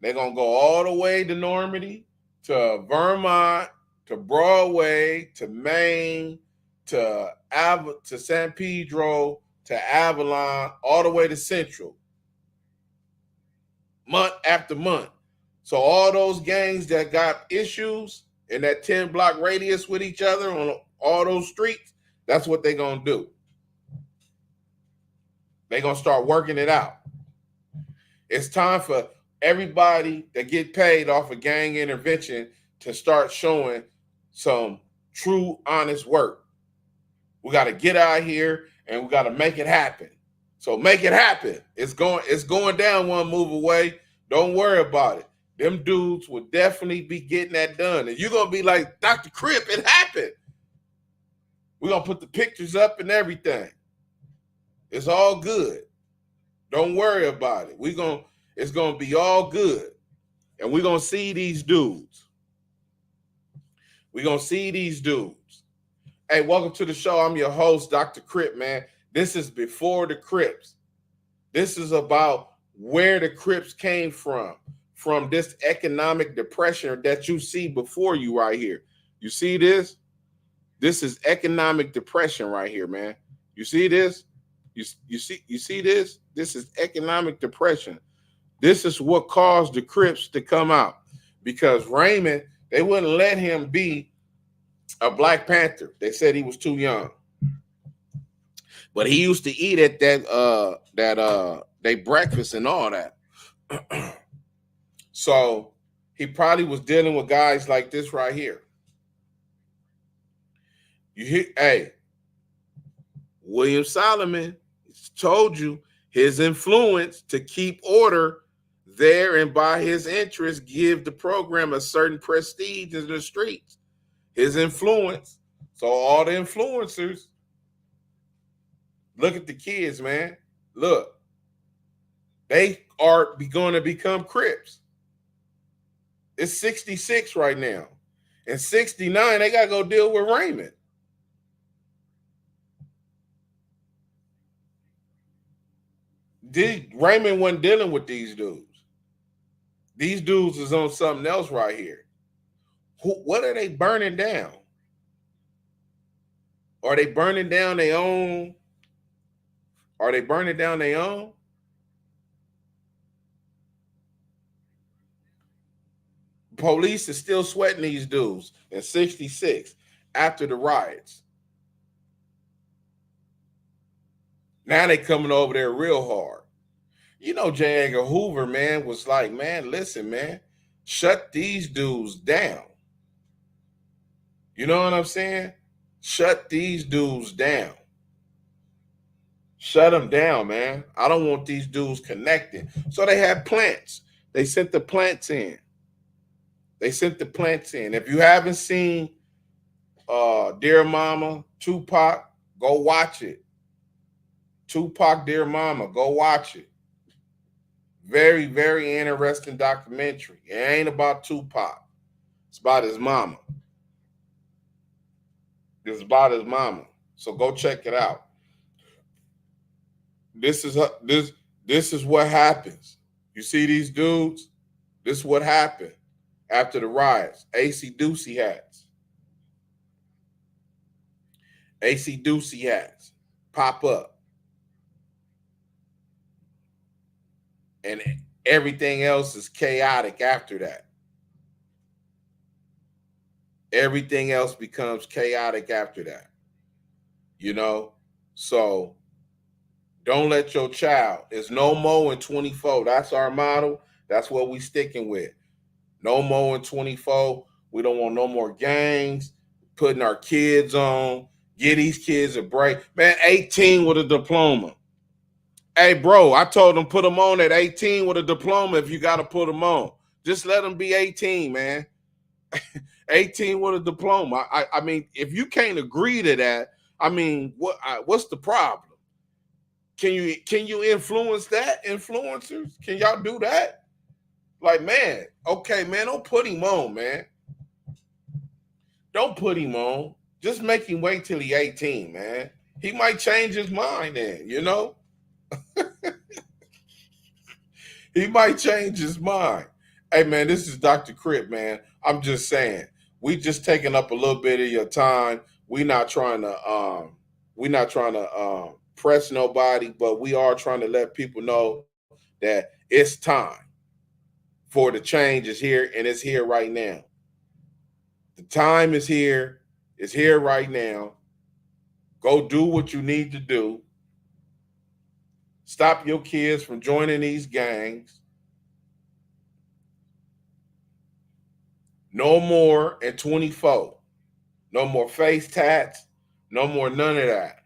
They're going to go all the way to Normandy, to Vermont, to Broadway, to Maine, to San Pedro, to Avalon, all the way to Central, month after month. So all those gangs that got issues in that 10-block radius with each other on all those streets, that's what they're going to do. They're going to start working it out. It's time for everybody that get paid off of gang intervention to start showing some true, honest work. We got to get out here and we got to make it happen. So make it happen. It's going down one move away. Don't worry about it. Them dudes will definitely be getting that done. And you're going to be like, Dr. Crip, it happened. We're going to put the pictures up and everything. It's all good. Don't worry about it. It's going to be all good. And we're going to see these dudes. We're going to see these dudes. Hey, welcome to the show. I'm your host, Dr. Crip, man. This is before the Crips. This is about where the Crips came from this economic depression that you see before you right here. You see this? This is economic depression right here, man. You see this? You see this? This is economic depression. This is what caused the Crips to come out, because Raymond, they wouldn't let him be a Black Panther. They said he was too young. But he used to eat at they breakfast and all that. So he probably was dealing with guys like this right here. You hear, hey, William Solomon told you his influence to keep order there, and by his interest give the program a certain prestige in the streets. His influence. So all the influencers, look at the kids, man. Look, they are going to become Crips. It's 66 right now. And 69, they got to go deal with Raymond. Raymond wasn't dealing with these dudes. These dudes is on something else right here. What are they burning down? Are they burning down their own? Are they burning down their own? Police is still sweating these dudes in 66 after the riots. Now they coming over there real hard. You know, J. Edgar Hoover, man, was like, man, listen, man, shut these dudes down. You know what I'm saying? Shut these dudes down. Shut them down, man. I don't want these dudes connecting. So they had plants. They sent the plants in. If you haven't seen Dear Mama, Tupac, go watch it. Tupac, Dear Mama, go watch it. Very, very interesting documentary. It ain't about Tupac. It's about his mama. It's about his mama. So go check it out. This is what happens. You see these dudes? This is what happened after the riots. AC Doocy hats. AC Doocy hats pop up. And everything else is chaotic after that. Everything else becomes chaotic after that. You know? So don't let your child. There's no more in 24. That's our model. That's what we sticking with. No more in 24. We don't want no more gangs putting our kids on. Get these kids a break. Man, 18 with a diploma. Hey, bro, I told them put them on at 18 with a diploma if you got to put them on. Just let them be 18, man. 18 with a diploma. I mean, if you can't agree to that, I mean, what's the problem? Can you influence that? Influencers? Can y'all do that? Like, man, okay, man, don't put him on, man. Don't put him on. Just make him wait till he's 18, man. He might change his mind then, you know? He might change his mind. Hey, man, this is Dr. Crip, man. I'm just saying, we just taking up a little bit of your time. We're not trying to press nobody, but we are trying to let people know that it's time for the change is here, and it's here right now. The time is here. It's here right now. Go do what you need to do. Stop your kids from joining these gangs. No more at 24. No more face tats. No more none of that.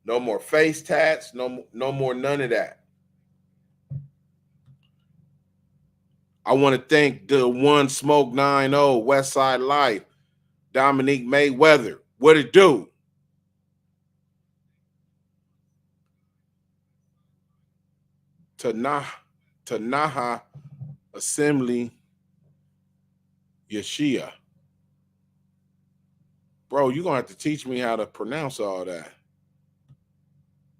No more face tats. No more none of that. I want to thank the One Smoke 90 Westside Life, Dominique Mayweather. What it do? Tanaha Assembly Yeshia. Bro, you're going to have to teach me how to pronounce all that.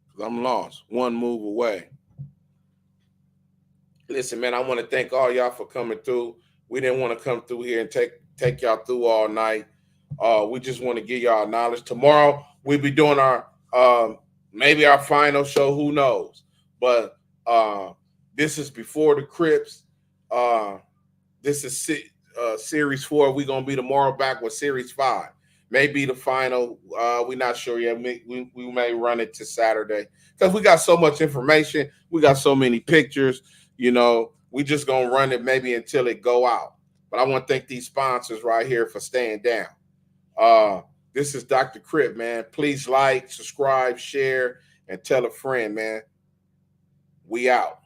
Because I'm lost. One move away. Listen, man, I want to thank all y'all for coming through. We didn't want to come through here and take y'all through all night. We just want to give y'all knowledge. Tomorrow, we'll be doing our maybe our final show. Who knows? But this is before the Crips. This is Series 4. We're going to be tomorrow back with Series 5. Maybe the final. We're not sure yet. We may run it to Saturday because we got so much information. We got so many pictures. You know, we just going to run it maybe until it go out. But I want to thank these sponsors right here for staying down. This is Dr. Crip, man. Please like, subscribe, share, and tell a friend, man. We out.